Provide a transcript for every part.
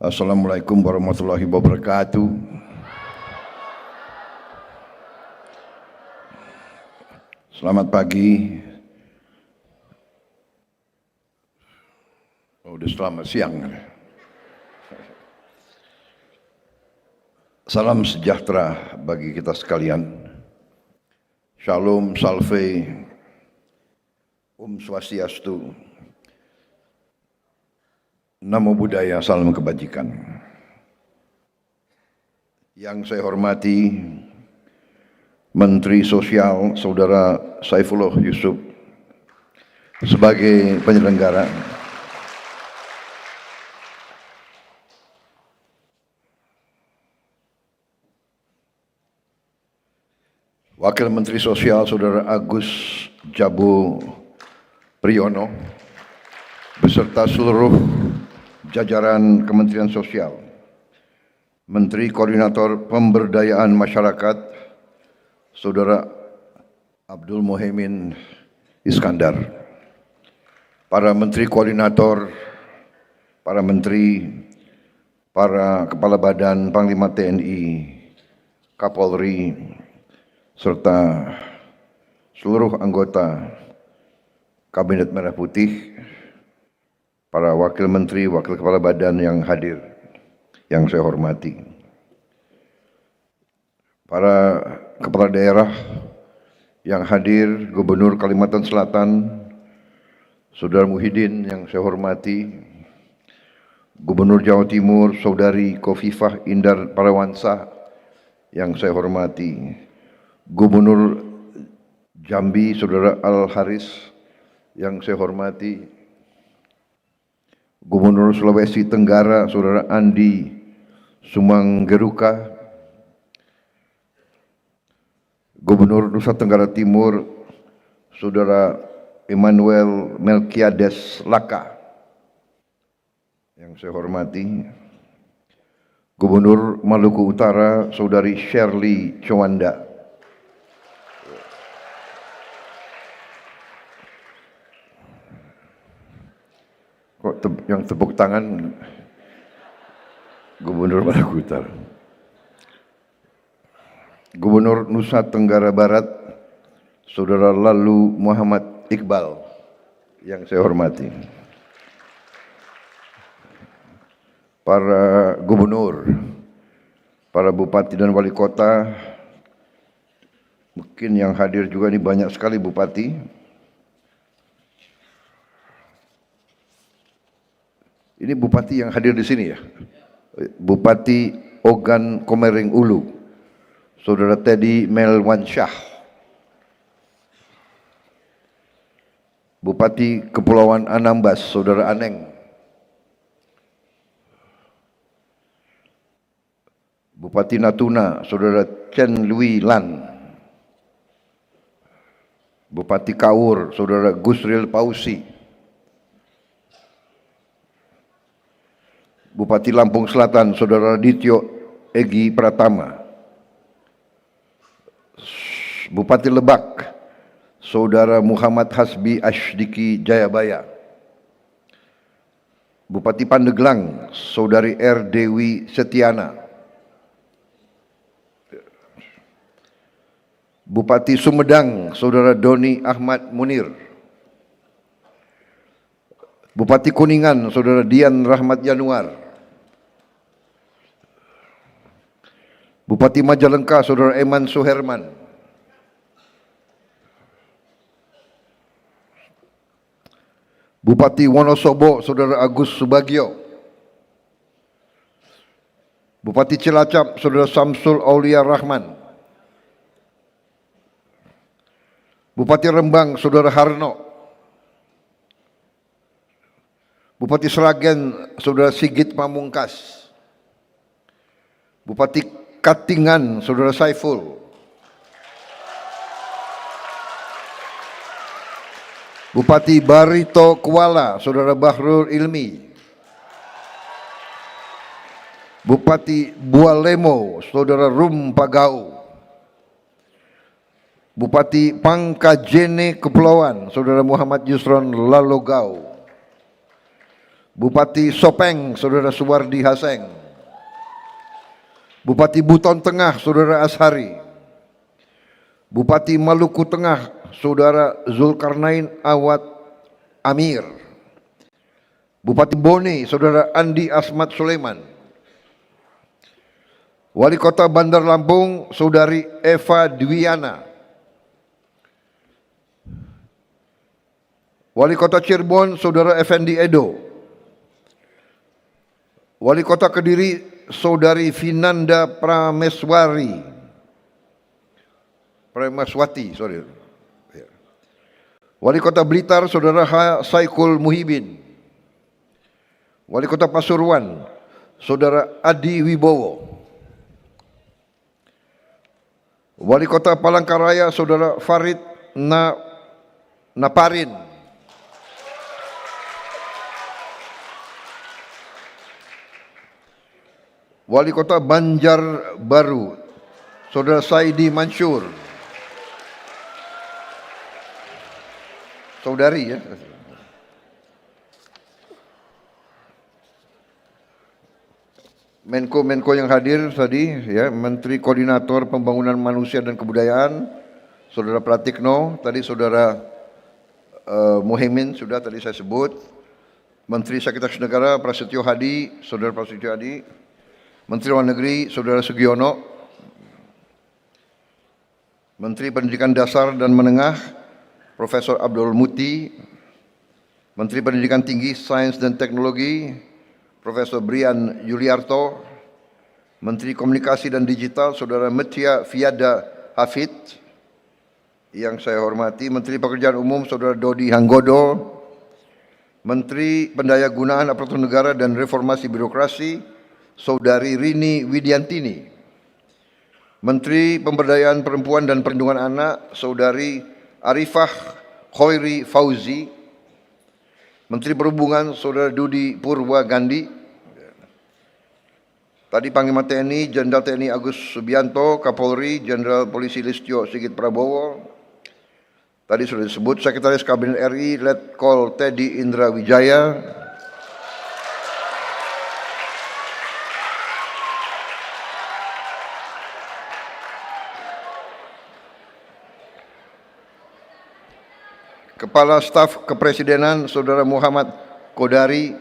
Assalamualaikum warahmatullahi wabarakatuh. Selamat pagi. Udah selamat siang. Salam sejahtera bagi kita sekalian. Shalom, salve, swastiastu. Namo Buddhaya, salam kebajikan. Yang saya hormati Menteri Sosial Saudara Saifullah Yusuf sebagai penyelenggara, Wakil Menteri Sosial Saudara Agus Jabo Priyono beserta seluruh jajaran Kementerian Sosial, Menteri Koordinator Pemberdayaan Masyarakat Saudara Abdul Muhaimin Iskandar, para Menteri Koordinator, para Menteri, para Kepala Badan, Panglima TNI, Kapolri, serta seluruh anggota Kabinet Merah Putih, para Wakil Menteri, Wakil Kepala Badan yang hadir, yang saya hormati, para Kepala Daerah yang hadir, Gubernur Kalimantan Selatan, Saudara Muhyiddin yang saya hormati, Gubernur Jawa Timur, Saudari Khofifah Indar Parawansa yang saya hormati, Gubernur Jambi, Saudara Al Haris yang saya hormati, Gubernur Sulawesi Tenggara, Saudara Andi Sumanggeruka, Gubernur Nusa Tenggara Timur, Saudara Emmanuel Melkiades Laka, yang saya hormati, Gubernur Maluku Utara, Saudari Shirley Chowanda, yang tepuk tangan Gubernur Maluku Utara, Gubernur Nusa Tenggara Barat, Saudara Lalu Muhammad Iqbal yang saya hormati, para gubernur, para bupati dan wali kota, mungkin yang hadir juga ini banyak sekali bupati. Ini bupati yang hadir di sini ya, Bupati Ogan Komering Ulu, Saudara Teddy Melwansyah, Bupati Kepulauan Anambas, Saudara Aneng, Bupati Natuna, Saudara Chen Lui Lan, Bupati Kaur, Saudara Gusril Pausi, Bupati Lampung Selatan, Saudara Dityo Egi Pratama, Bupati Lebak, Saudara Muhammad Hasbi Ashdiki Jayabaya, Bupati Pandeglang, Saudari R. Dewi Setiana, Bupati Sumedang, Saudara Doni Ahmad Munir, Bupati Kuningan, Saudara Dian Rahmat Januar, Bupati Majalengka, Saudara Eman Suherman, Bupati Wonosobo, Saudara Agus Subagio, Bupati Cilacap, Saudara Samsul Aulia Rahman, Bupati Rembang, Saudara Harno, Bupati Sragen, Saudara Sigit Pamungkas, Bupati Katingan, Saudara Saiful, Bupati Barito Kuala, Saudara Bahrul Ilmi, Bupati Bualemo, Saudara Rum Pagau, Bupati Pangkajene Kepulauan, Saudara Muhammad Yusron Lalogau, Bupati Sopeng, Saudara Suwardi Haseng. Bupati Buton Tengah, Saudara Ashari. Bupati Maluku Tengah, Saudara Zulkarnain Awad Amir. Bupati Bone, Saudara Andi Asmat Sulaiman. Wali Kota Bandar Lampung, Saudari Eva Dwiana. Wali Kota Cirebon, Saudara Effendi Edo. Wali Kota Kediri, Saudari Vinanda Prameswati, sorry. Wali Kota Blitar, Saudara Saikul Muhibin. Wali Kota Pasuruan, Saudara Adi Wibowo. Wali Kota Palangkaraya, Saudara Farid Naparin. Wali Kota Banjarbaru, Saudara Saidi Mansur. Saudari ya. Menko-menko yang hadir tadi ya, Menteri Koordinator Pembangunan Manusia dan Kebudayaan, Saudara Pratikno, tadi Saudara Muhaimin sudah tadi saya sebut. Menteri Sekretaris Negara Prasetyo Hadi, Saudara Prasetyo Hadi. Menteri Luar Negeri, Saudara Sugiono. Menteri Pendidikan Dasar dan Menengah, Profesor Abdul Muti. Menteri Pendidikan Tinggi, Sains dan Teknologi, Profesor Brian Yuliarto. Menteri Komunikasi dan Digital, Saudara Metia Fiada Hafid. Yang saya hormati, Menteri Pekerjaan Umum, Saudara Dodi Hanggodo. Menteri Pendayagunaan Aparatur Negara dan Reformasi Birokrasi, Saudari Rini Widiantini. Menteri Pemberdayaan Perempuan dan Perlindungan Anak, Saudari Arifah Khoiri Fauzi. Menteri Perhubungan, Saudara Dudi Purwa Gandhi. Tadi Panglima TNI, Jenderal TNI Agus Subianto, Kapolri, Jenderal Polisi Listio Sigit Prabowo. Tadi sudah disebut Sekretaris Kabinet RI, Letkol Teddy Indra Wijaya. Kepala Staf Kepresidenan, Saudara Muhammad Kodari.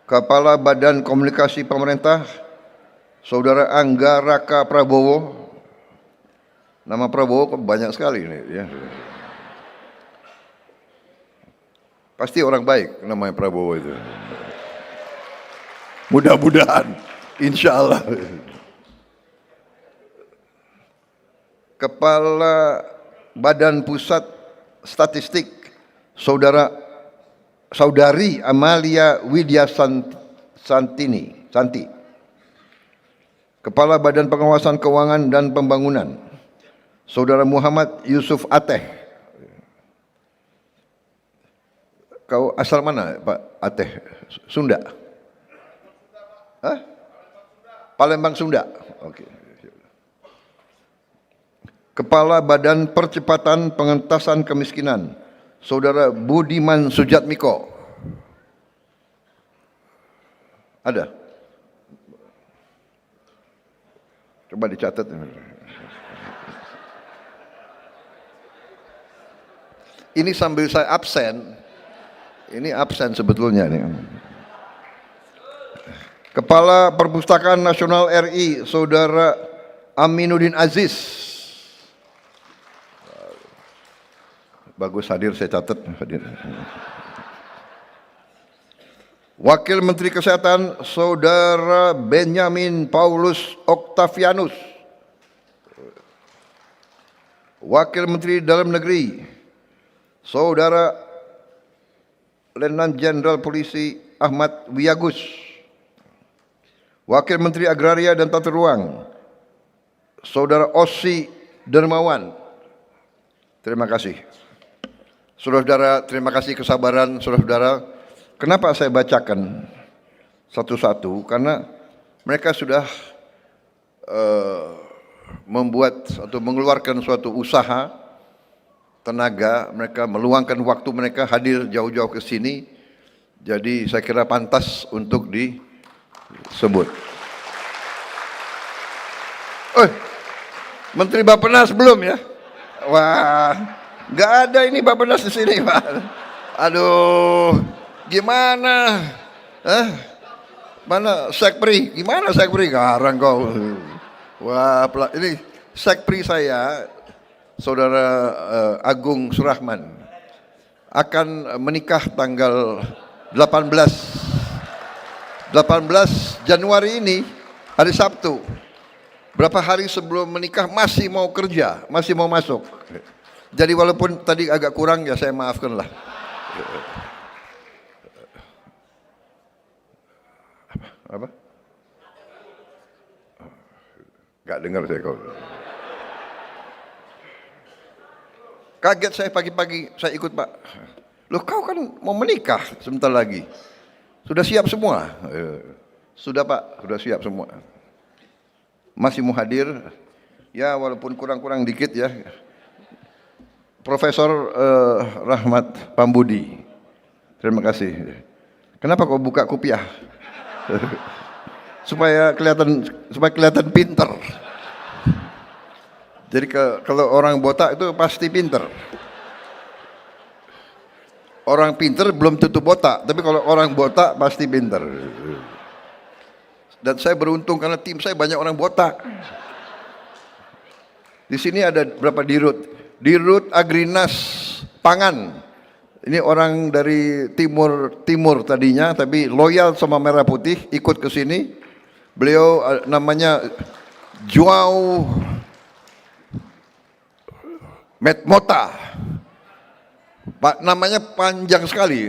Kepala Badan Komunikasi Pemerintah, Saudara Angga Raka Prabowo. Nama Prabowo banyak sekali ini ya. Pasti orang baik namanya Prabowo itu. Mudah-mudahan, insya Allah. Kepala Badan Pusat Statistik, Saudari Amalia Widya Santi. Kepala Badan Pengawasan Keuangan dan Pembangunan, Saudara Muhammad Yusuf Ateh. Kau asal mana Pak Ateh? Sunda? Hah? Palembang Sunda. Oke. Kepala Badan Percepatan Pengentasan Kemiskinan, Saudara Budiman Sujatmiko. Ada? Coba dicatat. Ini sambil saya absen. Ini absen sebetulnya nih. Kepala Perpustakaan Nasional RI, Saudara Aminuddin Aziz. Bagus hadir, saya catat hadir. Wakil Menteri Kesehatan, Saudara Benyamin Paulus Octavianus. Wakil Menteri Dalam Negeri, Saudara Letnan Jenderal Polisi Ahmad Wiyagus. Wakil Menteri Agraria dan Tata Ruang, Saudara Ossi Dermawan. Terima kasih. Saudara-saudara, terima kasih kesabaran saudara-saudara. Kenapa saya bacakan satu-satu? Karena mereka sudah membuat atau mengeluarkan suatu usaha, tenaga, mereka meluangkan waktu mereka hadir jauh-jauh ke sini. Jadi saya kira pantas untuk disebut. Menteri Bappenas belum ya? Wah, nggak ada ini Bappenas di sini, Pak. Aduh, gimana? Mana Sekpri? Gimana Sekpri? Garang kau. Wah, ini Sekpri saya, Saudara Agung Surahman, akan menikah tanggal 18 Januari ini, hari Sabtu. Berapa hari sebelum menikah masih mau kerja, masih mau masuk. Jadi walaupun tadi agak kurang ya saya maafkan lah. Apa? Gak dengar saya kau. Kaget saya pagi-pagi, saya ikut Pak. Loh kau kan mau menikah sebentar lagi. Sudah siap semua? Sudah Pak, sudah siap semua. Masih mau hadir, ya walaupun kurang-kurang dikit ya. Profesor Rahmat Pambudi, terima kasih. Kenapa kau buka kopiah? supaya kelihatan pinter. Jadi kalau orang botak itu pasti pinter. Orang pinter belum tentu botak, tapi kalau orang botak pasti pinter. Dan saya beruntung karena tim saya banyak orang botak. Di sini ada berapa dirut? Dirut Agrinas Pangan. Ini orang dari timur tadinya, tapi loyal sama Merah Putih, ikut ke sini. Beliau namanya Joao Mota. Pak, namanya panjang sekali.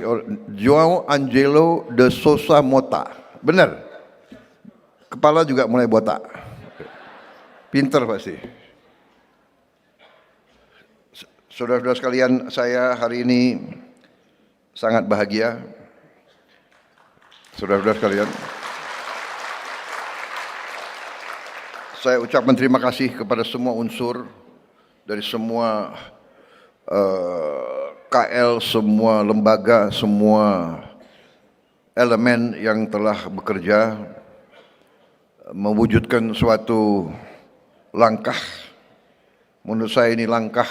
Joao Angelo de Sousa Mota. Benar. Kepala juga mulai botak. Pinter pasti. Saudara-saudara sekalian, saya hari ini sangat bahagia. Saudara-saudara sekalian, saya ucapkan terima kasih kepada semua unsur dari semua KL, semua lembaga, semua elemen yang telah bekerja mewujudkan suatu langkah. Menurut saya ini langkah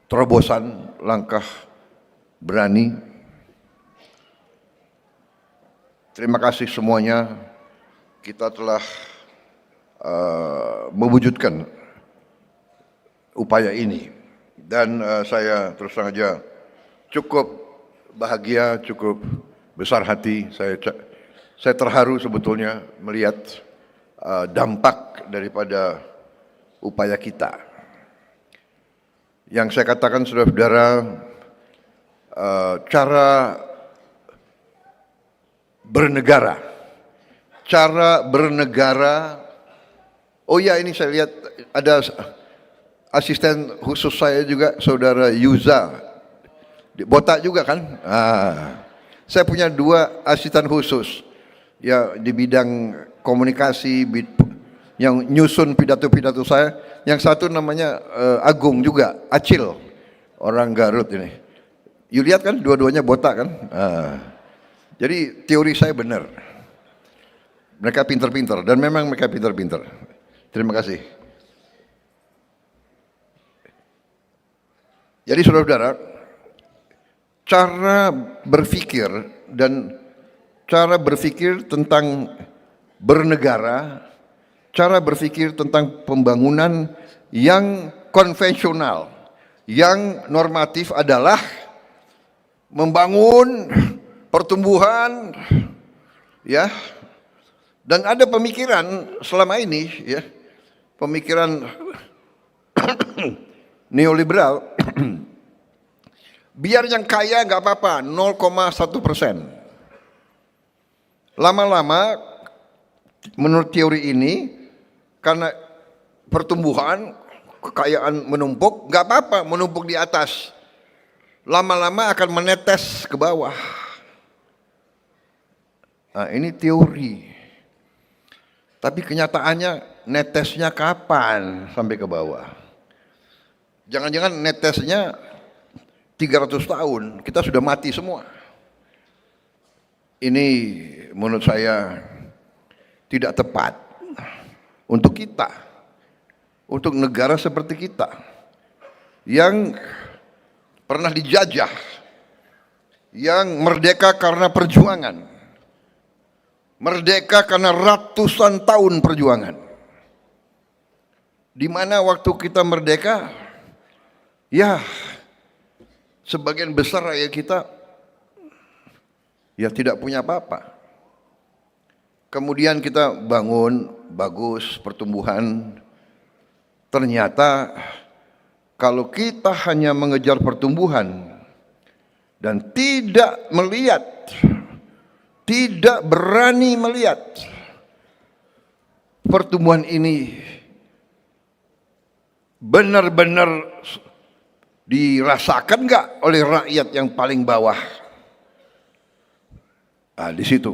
terobosan, langkah berani. Terima kasih semuanya. Kita telah mewujudkan upaya ini, dan saya terus terang saja cukup bahagia, cukup besar hati. Saya terharu sebetulnya melihat dampak daripada upaya kita. Yang saya katakan, saudara-saudara, cara bernegara. Oh ya, ini saya lihat ada asisten khusus saya juga, saudara Yuza. Botak juga kan? Saya punya 2 asisten khusus ya di bidang komunikasi, yang nyusun pidato-pidato saya. Yang satu namanya Agung juga, Acil, orang Garut ini. You lihat kan, dua-duanya botak kan? Jadi teori saya benar. Mereka pinter-pinter, dan memang mereka pinter-pinter. Terima kasih. Jadi saudara-saudara, cara berpikir tentang bernegara, cara berpikir tentang pembangunan yang konvensional, yang normatif adalah membangun pertumbuhan, ya. Dan ada pemikiran selama ini, ya, pemikiran neoliberal. Biar yang kaya nggak apa-apa, 0,1%. Lama-lama, menurut teori ini, karena pertumbuhan, kekayaan menumpuk, nggak apa-apa menumpuk di atas. Lama-lama akan menetes ke bawah. Nah, ini teori. Tapi kenyataannya netesnya kapan sampai ke bawah? Jangan-jangan netesnya 300 tahun, kita sudah mati semua. Ini menurut saya tidak tepat untuk kita, untuk negara seperti kita yang pernah dijajah, yang merdeka karena perjuangan, merdeka karena ratusan tahun perjuangan. Di mana waktu kita merdeka, ya sebagian besar rakyat kita ya tidak punya apa-apa. Kemudian kita bangun, bagus pertumbuhan. Ternyata kalau kita hanya mengejar pertumbuhan dan tidak melihat, tidak berani melihat pertumbuhan ini benar-benar dirasakan nggak oleh rakyat yang paling bawah? Nah, di situ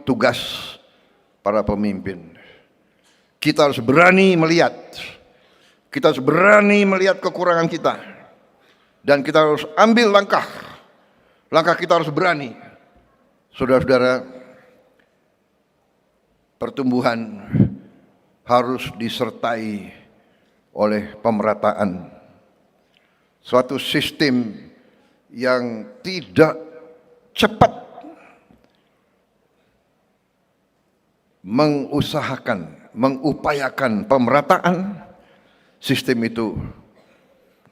tugas para pemimpin. Kita harus berani melihat, kita harus berani melihat kekurangan kita, dan kita harus ambil langkah. Langkah kita harus berani. Saudara-saudara, pertumbuhan harus disertai oleh pemerataan, suatu sistem yang tidak cepat mengupayakan pemerataan, sistem itu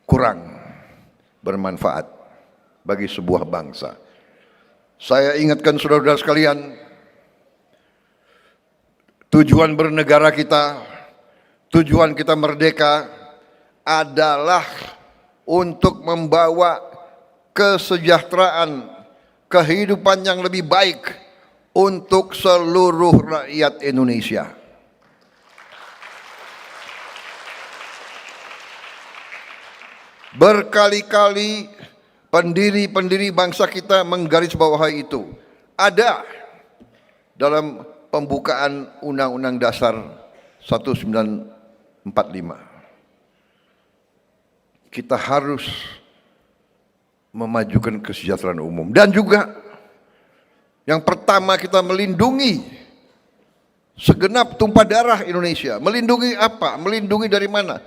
kurang bermanfaat bagi sebuah bangsa. Saya ingatkan saudara-saudara sekalian, tujuan bernegara kita, tujuan kita merdeka adalah untuk membawa kesejahteraan, kehidupan yang lebih baik untuk seluruh rakyat Indonesia. Berkali-kali pendiri-pendiri bangsa kita menggarisbawahi itu. Ada dalam pembukaan Undang-Undang Dasar 1945. Kita harus memajukan kesejahteraan umum, dan juga yang pertama kita melindungi segenap tumpah darah Indonesia. Melindungi apa? Melindungi dari mana?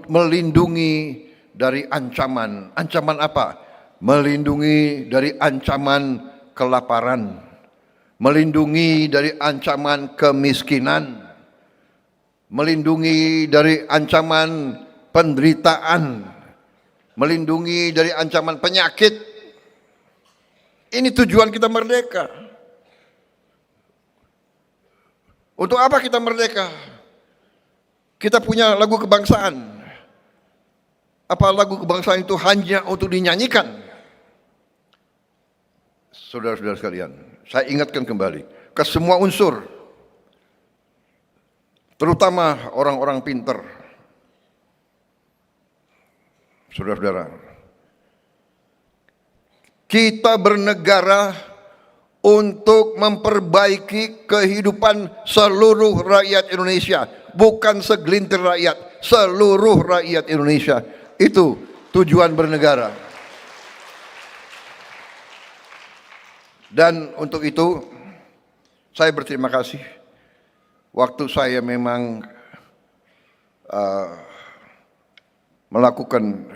Melindungi dari ancaman. Ancaman apa? Melindungi dari ancaman kelaparan, melindungi dari ancaman kemiskinan, melindungi dari ancaman penderitaan, melindungi dari ancaman penyakit. Ini tujuan kita merdeka. Untuk apa kita merdeka? Kita punya lagu kebangsaan. Apa lagu kebangsaan itu hanya untuk dinyanyikan? Saudara-saudara sekalian, saya ingatkan kembali ke semua unsur, terutama orang-orang pintar. Saudara-saudara, kita bernegara untuk memperbaiki kehidupan seluruh rakyat Indonesia, bukan segelintir rakyat, seluruh rakyat Indonesia. Itu tujuan bernegara. Dan untuk itu saya berterima kasih. Waktu saya memang melakukan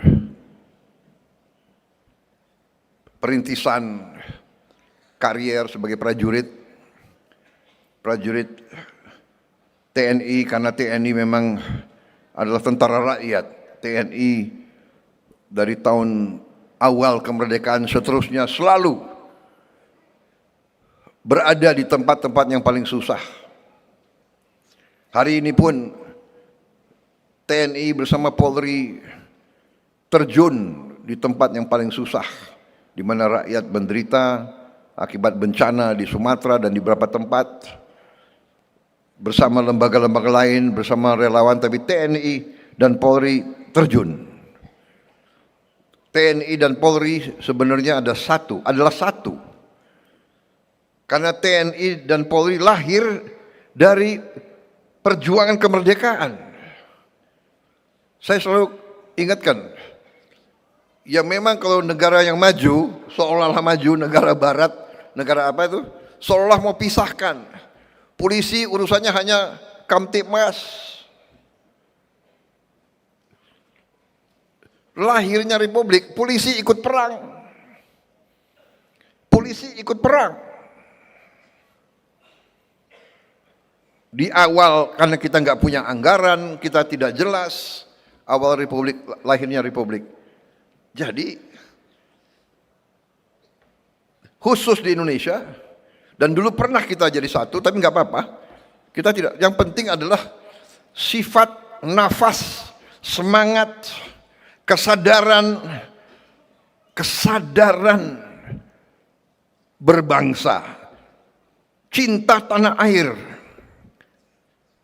perintisan karier sebagai prajurit TNI, karena TNI memang adalah tentara rakyat. TNI dari tahun awal kemerdekaan seterusnya selalu berada di tempat-tempat yang paling susah. Hari ini pun TNI bersama Polri terjun di tempat yang paling susah, di mana rakyat menderita akibat bencana di Sumatera dan di beberapa tempat, bersama lembaga-lembaga lain, bersama relawan, tapi TNI dan Polri terjun. TNI dan Polri sebenarnya adalah satu. Karena TNI dan Polri lahir dari perjuangan kemerdekaan. Saya selalu ingatkan, ya memang kalau negara yang maju, seolah-olah maju, negara barat, negara apa itu, seolah mau pisahkan. Polisi urusannya hanya Kamtibmas. Lahirnya republik, polisi ikut perang. Polisi ikut perang. Di awal karena kita nggak punya anggaran, kita tidak jelas awal republik, lahirnya republik. Jadi khusus di Indonesia, dan dulu pernah kita jadi satu, tapi nggak apa-apa. Kita tidak. Yang penting adalah sifat, nafas, semangat, kesadaran berbangsa, cinta tanah air.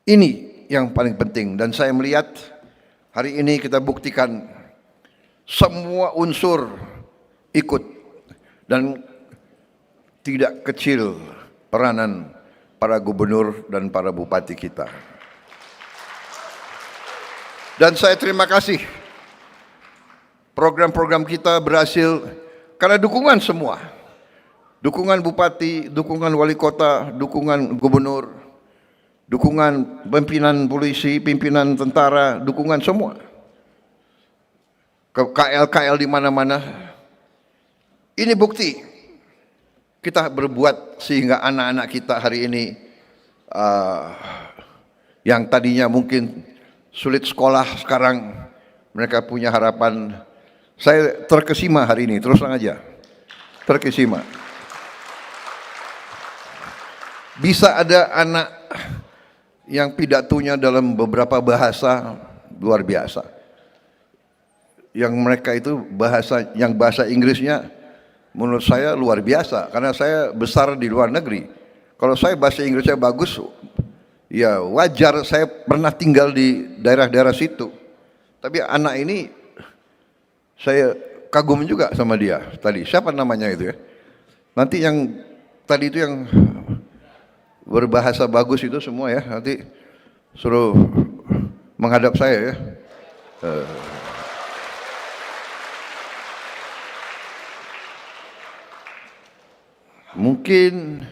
Ini yang paling penting, dan saya melihat hari ini kita buktikan semua unsur ikut, dan tidak kecil peranan para gubernur dan para bupati kita. Dan saya terima kasih program-program kita berhasil karena dukungan semua. Dukungan bupati, dukungan wali kota, dukungan gubernur, dukungan pimpinan polisi, pimpinan tentara, dukungan semua. KL-KL di mana-mana. Ini bukti kita berbuat sehingga anak-anak kita hari ini yang tadinya mungkin sulit sekolah, sekarang mereka punya harapan. Saya terkesima hari ini, terus terang aja, terkesima. Bisa ada anak yang pidatonya dalam beberapa bahasa luar biasa. Yang mereka itu bahasa Inggrisnya menurut saya luar biasa, karena saya besar di luar negeri. Kalau saya bahasa Inggrisnya bagus, ya wajar, saya pernah tinggal di daerah-daerah situ. Tapi anak ini saya kagum juga sama dia tadi. Siapa namanya itu ya? Nanti yang tadi itu yang berbahasa bagus itu semua ya, nanti suruh menghadap saya ya. Mungkin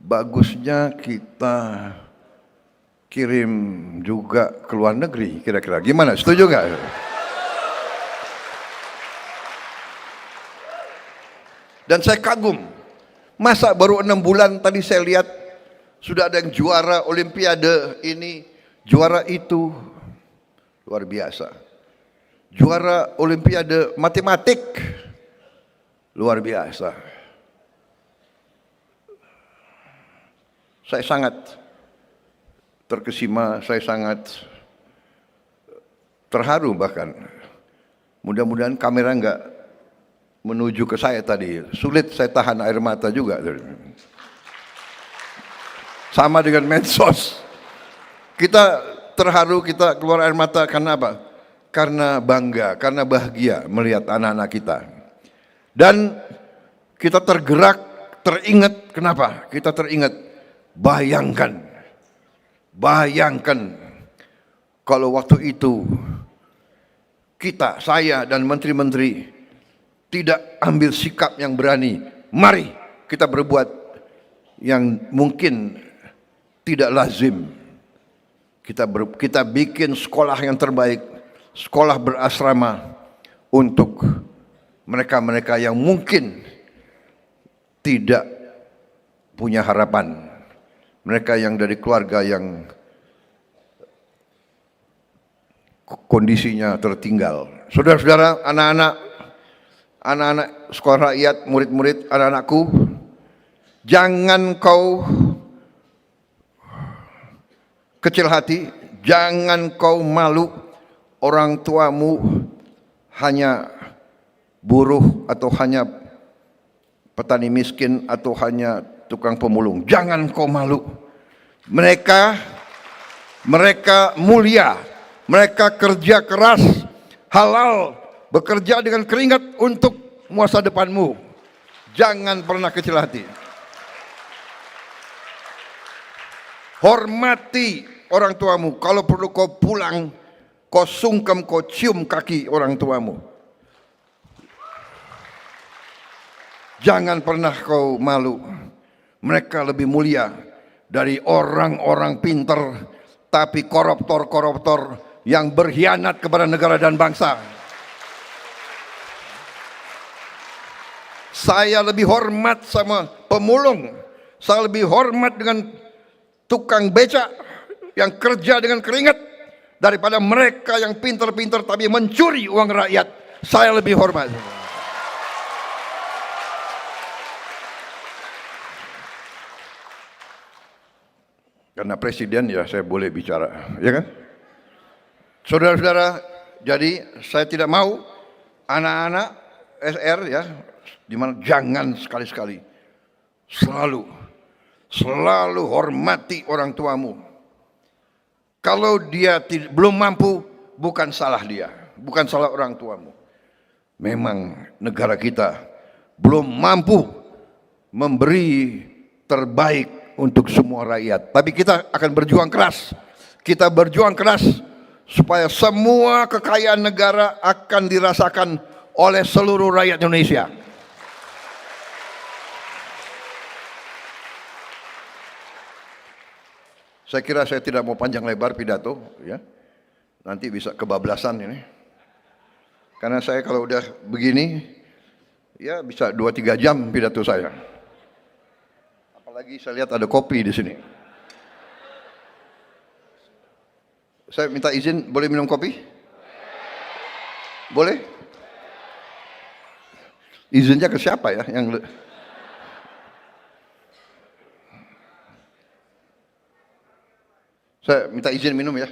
bagusnya kita kirim juga ke luar negeri, kira-kira gimana? Setuju nggak? Dan saya kagum, masa baru 6 bulan tadi saya lihat sudah ada yang juara olimpiade ini, juara itu, luar biasa. Juara olimpiade matematik, luar biasa. Saya sangat terkesima, saya sangat terharu bahkan. Mudah-mudahan kamera enggak menuju ke saya tadi. Sulit saya tahan air mata juga. Sama dengan medsos. Kita terharu, kita keluar air mata karena apa? Karena bangga, karena bahagia melihat anak-anak kita. Dan kita tergerak, teringat, kenapa? Kita teringat, bayangkan kalau waktu itu kita, saya dan menteri-menteri tidak ambil sikap yang berani. Mari kita berbuat yang mungkin tidak lazim. Kita bikin sekolah yang terbaik, sekolah berasrama untuk mereka-mereka yang mungkin tidak punya harapan. Mereka yang dari keluarga yang kondisinya tertinggal. Saudara-saudara, anak-anak sekolah rakyat, murid-murid, anak-anakku, jangan kau kecil hati, jangan kau malu orang tuamu hanya buruh atau hanya petani miskin atau hanya tukang pemulung. Jangan kau malu. Mereka mulia, mereka kerja keras, halal, bekerja dengan keringat untuk masa depanmu. Jangan pernah kecil hati. Hormati orang tuamu. Kalau perlu kau pulang, kau sungkem, kau cium kaki orang tuamu. Jangan pernah kau malu. Mereka lebih mulia dari orang-orang pintar, tapi koruptor-koruptor yang berkhianat kepada negara dan bangsa. Saya lebih hormat sama pemulung. Saya lebih hormat dengan tukang becak yang kerja dengan keringat daripada mereka yang pintar-pintar tapi mencuri uang rakyat. Saya lebih hormat. Karena presiden ya saya boleh bicara, ya kan? Saudara-saudara, jadi saya tidak mau anak-anak SR ya, dimana jangan sekali-sekali selalu hormati orang tuamu. Kalau dia belum mampu, bukan salah dia, bukan salah orang tuamu. Memang negara kita belum mampu memberi terbaik untuk semua rakyat. Tapi kita akan berjuang keras. Kita berjuang keras supaya semua kekayaan negara akan dirasakan oleh seluruh rakyat Indonesia. Saya kira saya tidak mau panjang lebar pidato, ya. Nanti bisa kebablasan ini. Karena saya kalau udah begini, ya bisa 2-3 jam pidato saya. Apalagi saya lihat ada kopi di sini. Saya minta izin, boleh minum kopi? Boleh? Izinnya ke siapa ya? Saya minta izin minum ya.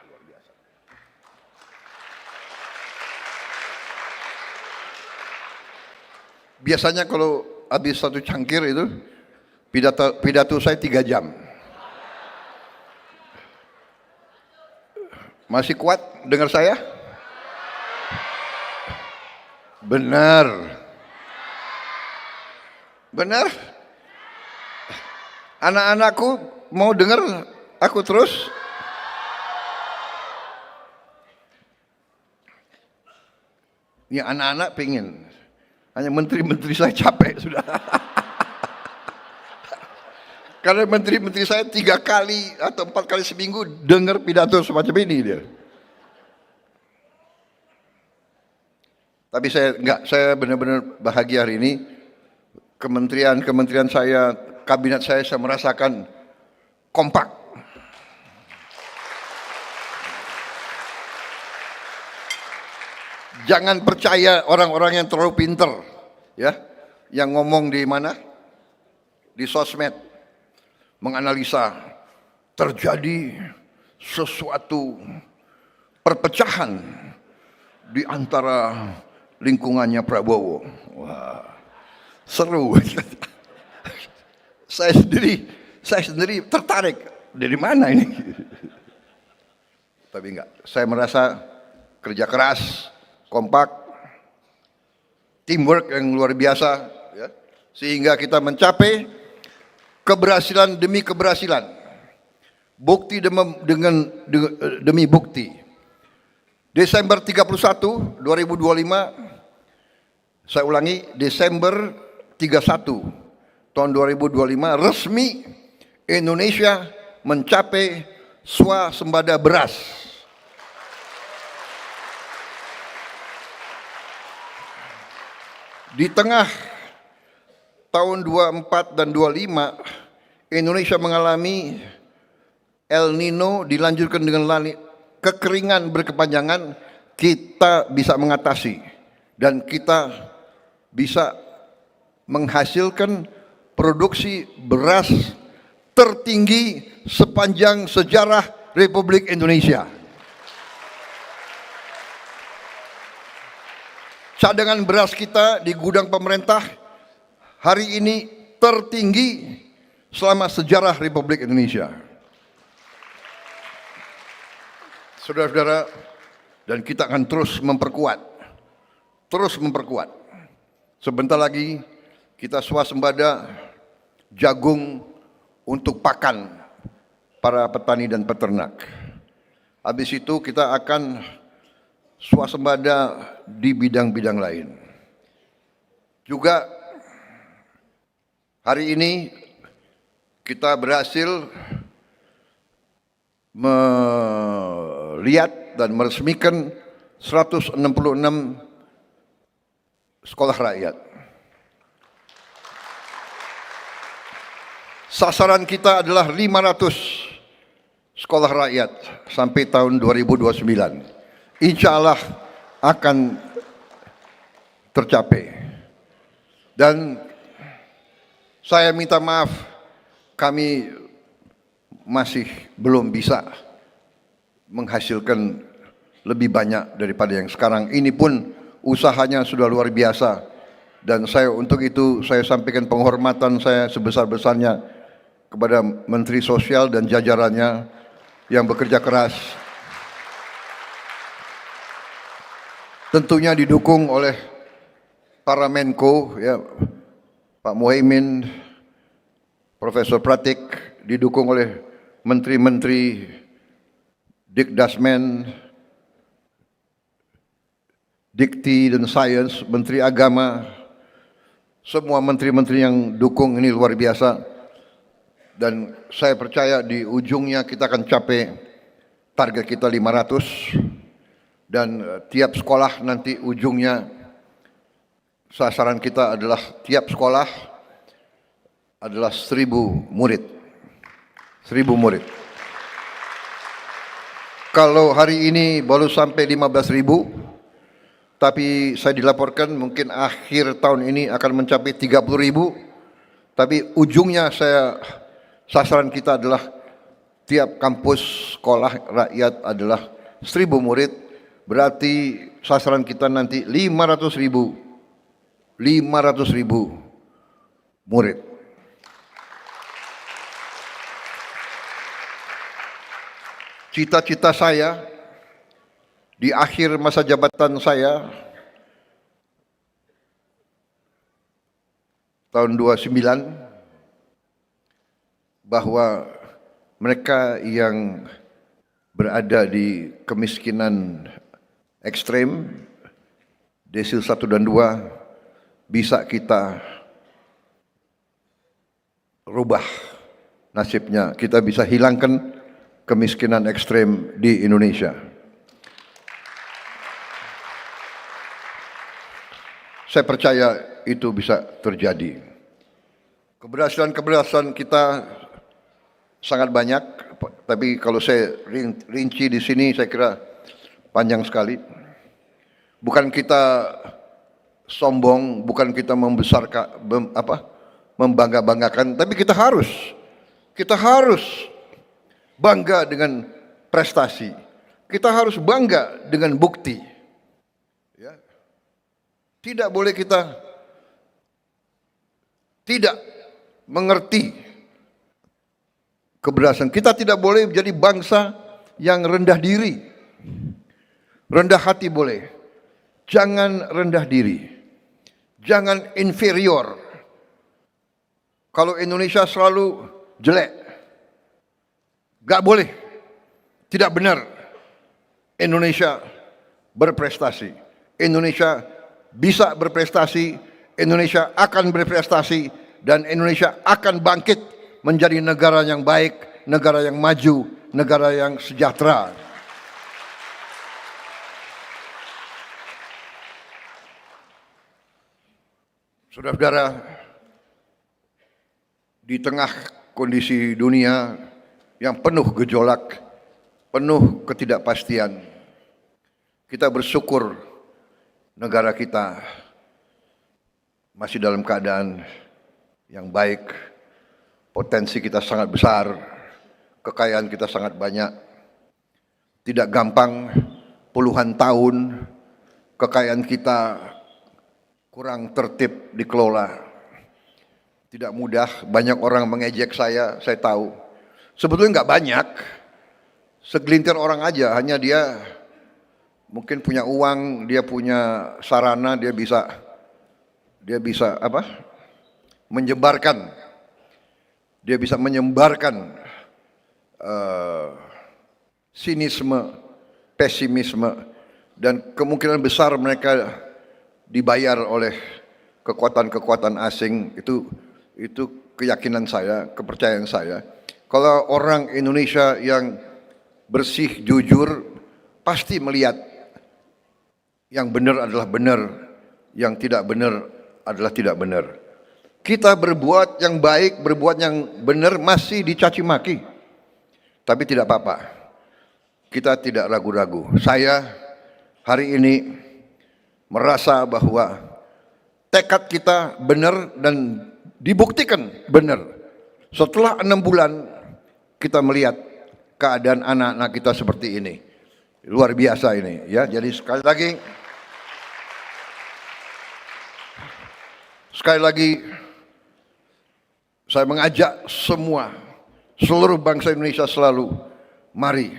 Luar biasa. Biasanya kalau habis satu cangkir itu pidato saya 3 jam. Masih kuat dengar saya? Benar. Benar? Anak-anakku mau dengar aku terus? Ya anak-anak pengen. Hanya menteri-menteri saya capek sudah. Karena menteri-menteri saya 3 kali atau 4 kali seminggu dengar pidato semacam ini dia. Tapi saya benar-benar bahagia hari ini. Kementerian saya, kabinet saya merasakan kompak. Jangan percaya orang-orang yang terlalu pintar, ya, yang ngomong di mana, di sosmed, menganalisa terjadi sesuatu perpecahan di antara lingkungannya Prabowo. Wah, seru. Saya sendiri tertarik, dari mana ini? Tapi enggak, saya merasa kerja keras, kompak, teamwork yang luar biasa, ya, sehingga kita mencapai keberhasilan demi keberhasilan, bukti demi bukti. Desember 31, 2025, saya ulangi, Desember 31 tahun 2025 resmi Indonesia mencapai swasembada beras. Di tengah tahun 24 dan 25 Indonesia mengalami El Nino dilanjutkan dengan kekeringan berkepanjangan, kita bisa mengatasi dan kita bisa menghasilkan produksi beras tertinggi sepanjang sejarah Republik Indonesia. Cadangan beras kita di gudang pemerintah hari ini tertinggi selama sejarah Republik Indonesia. Saudara-saudara, dan kita akan terus memperkuat. Sebentar lagi kita swasembada jagung untuk pakan para petani dan peternak. Habis itu kita akan swasembada di bidang-bidang lain. Juga hari ini kita berhasil melihat dan meresmikan 166 sekolah rakyat. Sasaran kita adalah 500 sekolah rakyat sampai tahun 2029. Insya Allah akan tercapai. Dan saya minta maaf, kami masih belum bisa menghasilkan lebih banyak daripada yang sekarang. Ini pun usahanya sudah luar biasa. Dan saya untuk itu saya sampaikan penghormatan saya sebesar-besarnya kepada Menteri Sosial dan jajarannya yang bekerja keras. Tentunya didukung oleh para Menko, ya, Pak Muhaimin, Profesor Pratik, didukung oleh menteri-menteri Dikdasmen, Dikti dan Sains, Menteri Agama, semua menteri-menteri yang dukung ini luar biasa. Dan saya percaya di ujungnya kita akan capai target kita 500 dan tiap sekolah nanti ujungnya sasaran kita adalah tiap sekolah adalah 1000 murid. 1000 murid. Kalau hari ini baru sampai 15.000, tapi saya dilaporkan mungkin akhir tahun ini akan mencapai 30.000, tapi ujungnya sasaran kita adalah tiap kampus sekolah rakyat adalah 1000 murid, berarti sasaran kita nanti 500.000 murid. Cita-cita saya di akhir masa jabatan saya tahun 29 bahwa mereka yang berada di kemiskinan ekstrem, desil 1 dan 2, bisa kita rubah nasibnya. Kita bisa hilangkan kemiskinan ekstrem di Indonesia. Saya percaya itu bisa terjadi. Keberhasilan-keberhasilan kita sangat banyak, tapi kalau saya rinci di sini saya kira panjang sekali. Bukan kita sombong, bukan kita membangga-banggakan, tapi kita harus bangga dengan prestasi. Kita harus bangga dengan bukti. Ya. Tidak boleh kita tidak mengerti keberhasilan. Kita tidak boleh menjadi bangsa yang rendah diri. Rendah hati boleh. Jangan rendah diri. Jangan inferior. Kalau Indonesia selalu jelek, gak boleh. Tidak benar. Indonesia berprestasi. Indonesia bisa berprestasi. Indonesia akan berprestasi. Dan Indonesia akan bangkit menjadi negara yang baik, negara yang maju, negara yang sejahtera. Saudara-saudara, di tengah kondisi dunia yang penuh gejolak, penuh ketidakpastian, kita bersyukur negara kita masih dalam keadaan yang baik. Potensi kita sangat besar, kekayaan kita sangat banyak. Tidak gampang, puluhan tahun kekayaan kita kurang tertib dikelola. Tidak mudah, banyak orang mengejek saya tahu. Sebetulnya nggak banyak, segelintir orang aja, hanya dia mungkin punya uang, dia punya sarana, dia bisa menyebarkan dia bisa menyebarkan sinisme, pesimisme, dan kemungkinan besar mereka dibayar oleh kekuatan-kekuatan asing. Itu keyakinan saya, kepercayaan saya. Kalau orang Indonesia yang bersih, jujur, pasti melihat yang benar adalah benar, yang tidak benar adalah tidak benar. Kita berbuat yang baik, berbuat yang benar masih dicaci maki. Tapi tidak apa-apa. Kita tidak ragu-ragu. Saya hari ini merasa bahwa tekad kita benar dan dibuktikan benar. Setelah 6 bulan kita melihat keadaan anak-anak kita seperti ini. Luar biasa ini ya. Jadi sekali lagi saya mengajak seluruh bangsa Indonesia selalu, mari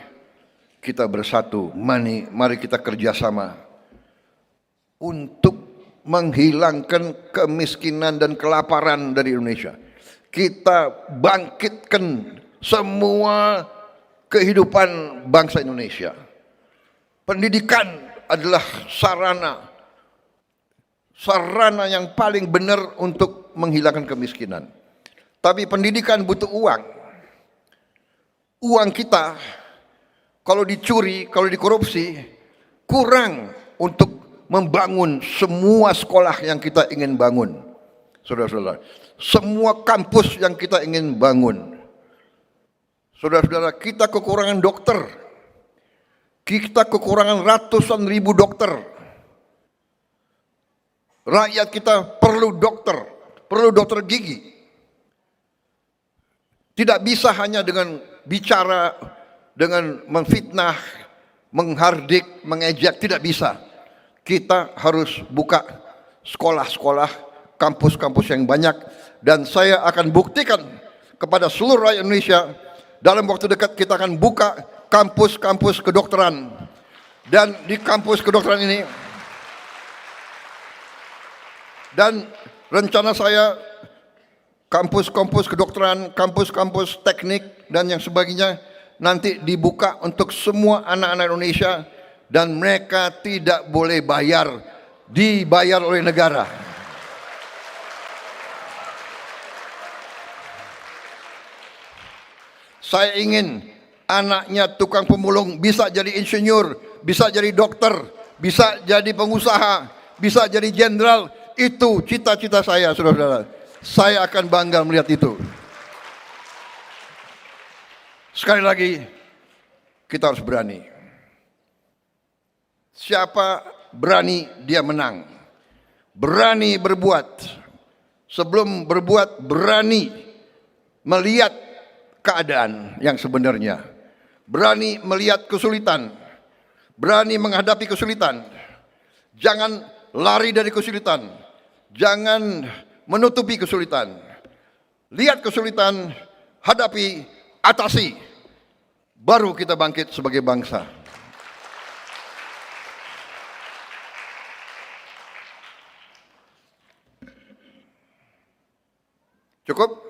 kita bersatu, mari kita kerjasama untuk menghilangkan kemiskinan dan kelaparan dari Indonesia. Kita bangkitkan semua kehidupan bangsa Indonesia. Pendidikan adalah sarana yang paling benar untuk menghilangkan kemiskinan. Tapi pendidikan butuh uang. Uang kita kalau dicuri, kalau dikorupsi, kurang untuk membangun semua sekolah yang kita ingin bangun. Saudara-saudara, semua kampus yang kita ingin bangun. Saudara-saudara, kita kekurangan dokter. Kita kekurangan ratusan ribu dokter. Rakyat kita perlu dokter gigi. Tidak bisa hanya dengan bicara, dengan memfitnah, menghardik, mengejek, tidak bisa. Kita harus buka sekolah-sekolah, kampus-kampus yang banyak, dan saya akan buktikan kepada seluruh rakyat Indonesia, dalam waktu dekat kita akan buka kampus-kampus kedokteran. Dan di kampus kedokteran ini, dan rencana saya kampus-kampus kedokteran, kampus-kampus teknik dan yang sebagainya nanti dibuka untuk semua anak-anak Indonesia, dan mereka tidak boleh bayar, dibayar oleh negara. Saya ingin anaknya tukang pemulung bisa jadi insinyur, bisa jadi dokter, bisa jadi pengusaha, bisa jadi jenderal. Itu cita-cita saya, saudara-saudara. Saya akan bangga melihat itu. Sekali lagi, kita harus berani. Siapa berani, dia menang. Berani berbuat. Sebelum berbuat, berani melihat keadaan yang sebenarnya. Berani melihat kesulitan. Berani menghadapi kesulitan. Jangan lari dari kesulitan. Jangan menutupi kesulitan. Lihat kesulitan, hadapi, atasi. Baru kita bangkit sebagai bangsa. Cukup?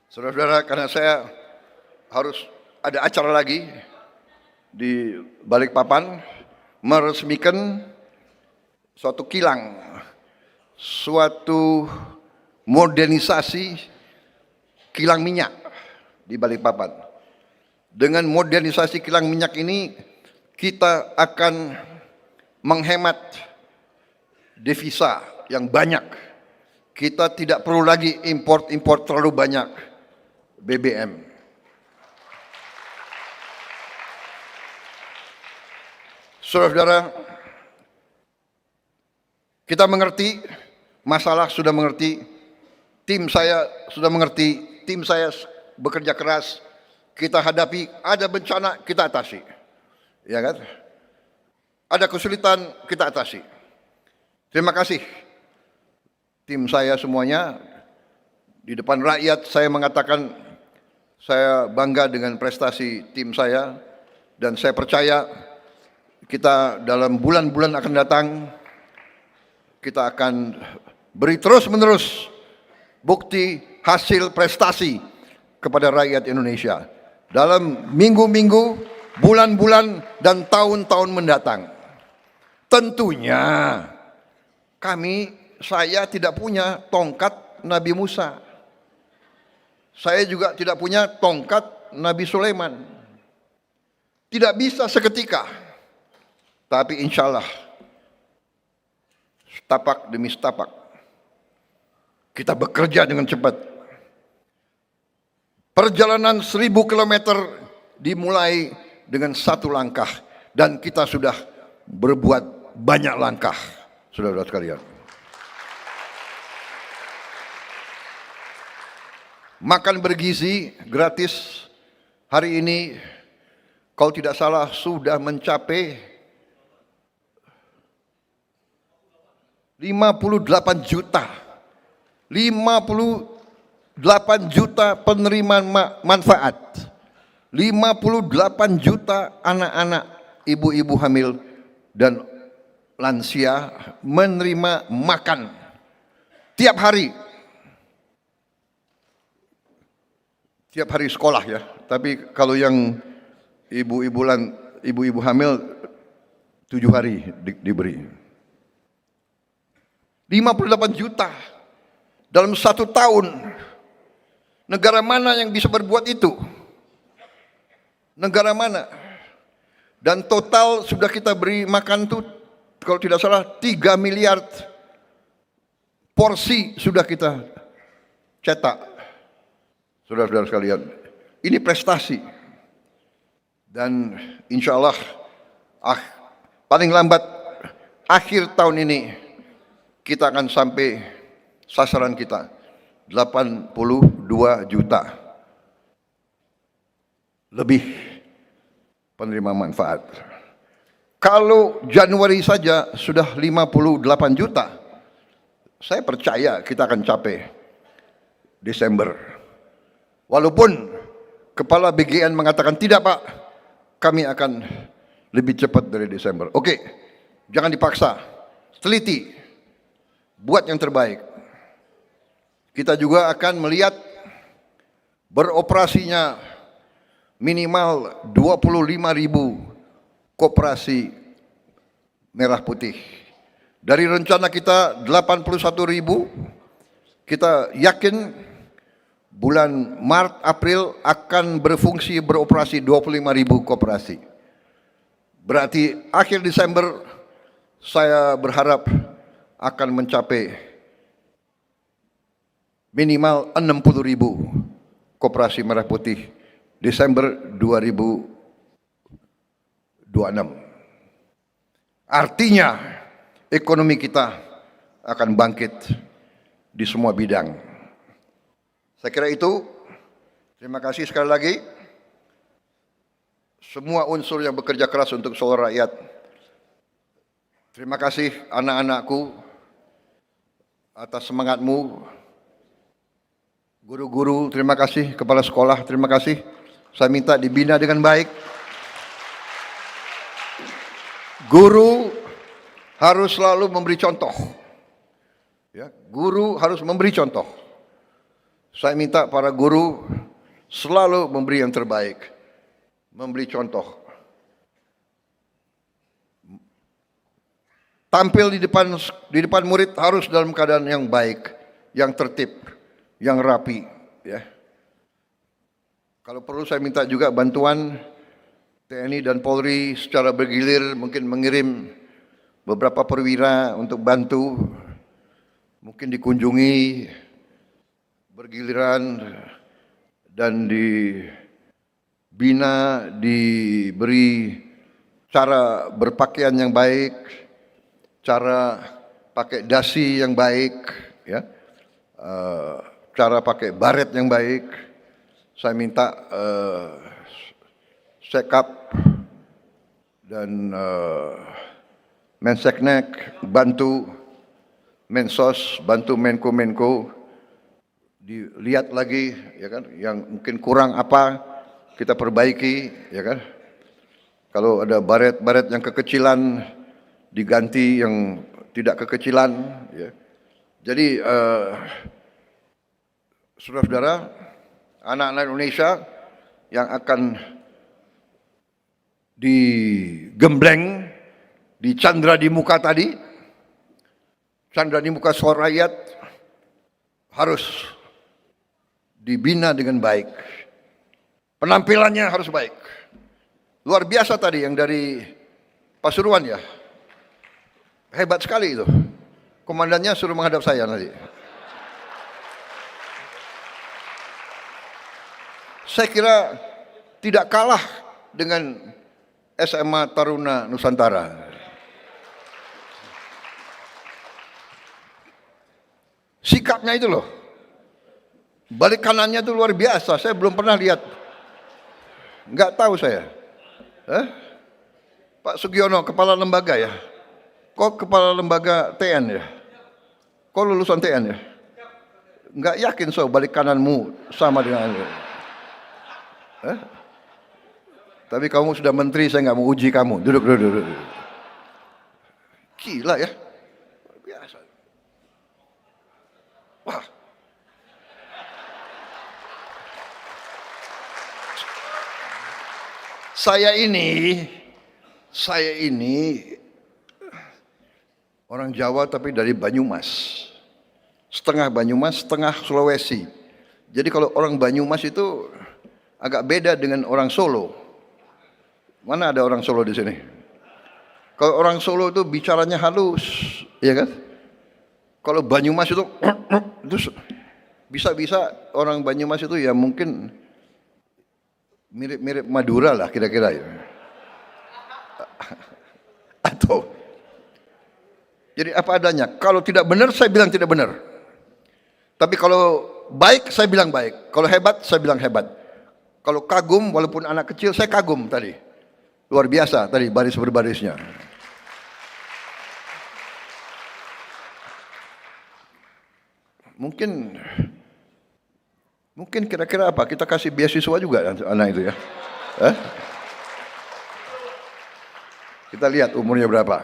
Saudara-saudara, karena saya harus ada acara lagi di Balikpapan, meresmikan suatu kilang, suatu modernisasi kilang minyak di Balikpapan. Dengan modernisasi kilang minyak ini, kita akan menghemat devisa yang banyak. Kita tidak perlu lagi import terlalu banyak BBM. Saudara-saudara, kita mengerti, masalah sudah mengerti, tim saya sudah mengerti, tim saya bekerja keras, kita hadapi, ada bencana, kita atasi. Ya kan? Ada kesulitan, kita atasi. Terima kasih. Tim saya semuanya, di depan rakyat saya mengatakan, saya bangga dengan prestasi tim saya, dan saya percaya kita dalam bulan-bulan akan datang kita akan beri terus-menerus bukti hasil prestasi kepada rakyat Indonesia dalam minggu-minggu, bulan-bulan, dan tahun-tahun mendatang. Tentunya saya tidak punya tongkat Nabi Musa. Saya juga tidak punya tongkat Nabi Sulaiman. Tidak bisa seketika. Tapi insya Allah, setapak demi setapak, kita bekerja dengan cepat. Perjalanan 1000 kilometer dimulai dengan satu langkah. Dan kita sudah berbuat banyak langkah, saudara-saudara sekalian. Makan bergizi gratis hari ini, kalau tidak salah sudah mencapai 58 juta. 58 juta penerimaan manfaat. 58 juta anak-anak, ibu-ibu hamil dan lansia menerima makan tiap hari. Tiap hari sekolah ya. Tapi kalau yang ibu-ibu hamil 7 hari diberi. 58 juta dalam 1 tahun. Negara mana yang bisa berbuat itu? Negara mana? Dan total sudah kita beri makan tuh, kalau tidak salah 3 miliar porsi sudah kita cetak. Saudara-saudara sekalian, ini prestasi. Dan insya Allah paling lambat akhir tahun ini kita akan sampai sasaran kita 82 juta lebih penerima manfaat. Kalau Januari saja sudah 58 juta, saya percaya kita akan capai Desember. Walaupun Kepala BGN mengatakan tidak Pak, kami akan lebih cepat dari Desember. Oke, jangan dipaksa, teliti, buat yang terbaik. Kita juga akan melihat beroperasinya minimal 25.000 koperasi merah putih. Dari rencana kita 81.000, kita yakin bulan Maret, April akan beroperasi 25.000 koperasi. Berarti akhir Desember saya berharap akan mencapai minimal 60.000 koperasi merah putih Desember 2026. Artinya ekonomi kita akan bangkit di semua bidang. Saya kira itu. Terima kasih sekali lagi. Semua unsur yang bekerja keras untuk seluruh rakyat. Terima kasih anak-anakku atas semangatmu. Guru-guru, terima kasih. Kepala sekolah, terima kasih. Saya minta dibina dengan baik. Guru harus selalu memberi contoh. Ya, guru harus memberi contoh. Saya minta para guru selalu memberi yang terbaik, memberi contoh. Tampil di depan murid harus dalam keadaan yang baik, yang tertib, yang rapi. Ya. Kalau perlu saya minta juga bantuan TNI dan Polri secara bergilir, mungkin mengirim beberapa perwira untuk bantu, mungkin dikunjungi bergiliran dan dibina, diberi cara berpakaian yang baik, cara pakai dasi yang baik, ya, cara pakai baret yang baik. Saya minta Sekap dan Menseknek bantu, Mensos bantu Menko dilihat lagi, ya kan, yang mungkin kurang apa kita perbaiki, ya kan. Kalau ada baret-baret yang kekecilan diganti, yang tidak kekecilan. Ya. Jadi saudara-saudara, anak-anak Indonesia yang akan digembleng, dicandra di muka tadi, candra di muka suara rakyat, harus dibina dengan baik. Penampilannya harus baik. Luar biasa tadi yang dari Pasuruan ya. Hebat sekali itu. Komandannya suruh menghadap saya nanti. Saya kira tidak kalah dengan SMA Taruna Nusantara. Sikapnya itu loh. Balik kanannya itu luar biasa. Saya belum pernah lihat. Enggak tahu saya. Pak Sugiono, kepala lembaga ya. Kok kepala lembaga TN ya? Kok lulusan TN ya? Enggak yakin so balik kananmu sama dengan tapi kamu sudah menteri, saya nggak mau uji kamu. Duduk. Gila ya. Biasa. Wah. Saya ini orang Jawa tapi dari Banyumas. Setengah Banyumas, setengah Sulawesi. Jadi kalau orang Banyumas itu agak beda dengan orang Solo. Mana ada orang Solo di sini? Kalau orang Solo itu bicaranya halus, ya kan? Kalau Banyumas itu bisa-bisa orang Banyumas itu ya mungkin mirip-mirip Madura lah kira-kira ya. Atau jadi apa adanya. Kalau tidak benar saya bilang tidak benar. Tapi kalau baik saya bilang baik. Kalau hebat saya bilang hebat. Kalau kagum walaupun anak kecil saya kagum tadi. Luar biasa tadi baris berbarisnya. Mungkin kira-kira apa? Kita kasih beasiswa juga anak itu ya. Kita lihat umurnya berapa.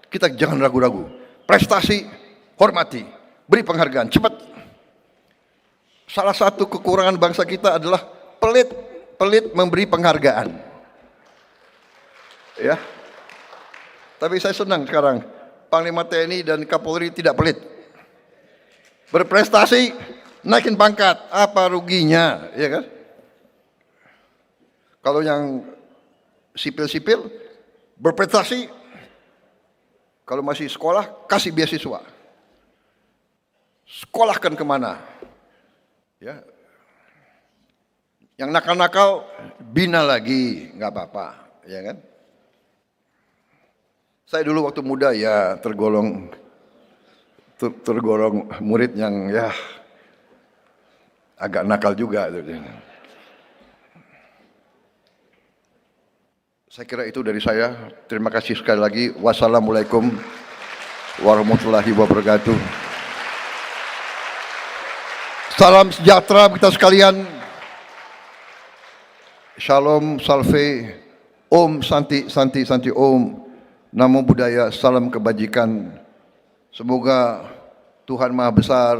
Kita jangan ragu-ragu. Prestasi, hormati, beri penghargaan, cepat. Salah satu kekurangan bangsa kita adalah pelit memberi penghargaan. Ya. Tapi saya senang sekarang Panglima TNI dan Kapolri tidak pelit. Berprestasi, naikin pangkat, apa ruginya, ya kan? Kalau yang sipil-sipil berprestasi, kalau masih sekolah kasih beasiswa. Sekolahkan kemana? Ya. Yang nakal-nakal bina lagi, nggak apa-apa, ya kan? Saya dulu waktu muda ya tergolong murid yang ya agak nakal juga. Saya kira itu dari saya. Terima kasih sekali lagi. Wassalamualaikum warahmatullahi wabarakatuh. Salam sejahtera kita sekalian. Shalom, salve, om, santi, santi, santi, om. Namo Buddhaya, salam kebajikan. Semoga Tuhan Maha Besar,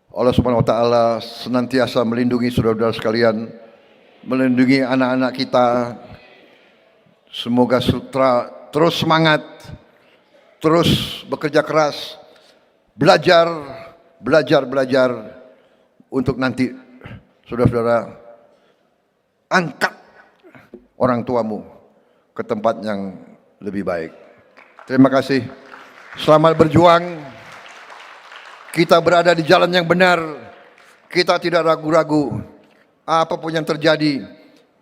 Allah Subhanahu wa Ta'ala senantiasa melindungi saudara-saudara sekalian, melindungi anak-anak kita. Semoga terus semangat, terus bekerja keras, belajar untuk nanti saudara-saudara angkat orang tuamu ke tempat yang lebih baik. Terima kasih. Selamat berjuang. Kita berada di jalan yang benar. Kita tidak ragu-ragu. Apapun yang terjadi,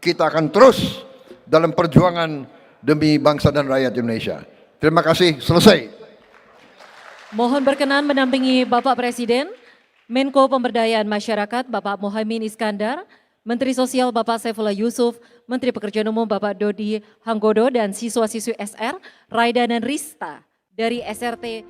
kita akan terus dalam perjuangan demi bangsa dan rakyat Indonesia. Terima kasih. Selesai. Mohon berkenan mendampingi Bapak Presiden, Menko Pemberdayaan Masyarakat Bapak Muhaimin Iskandar, Menteri Sosial Bapak Saifullah Yusuf, Menteri Pekerjaan Umum Bapak Dodi Hanggodo, dan siswa-siswi SR Raida dan Rista dari SRT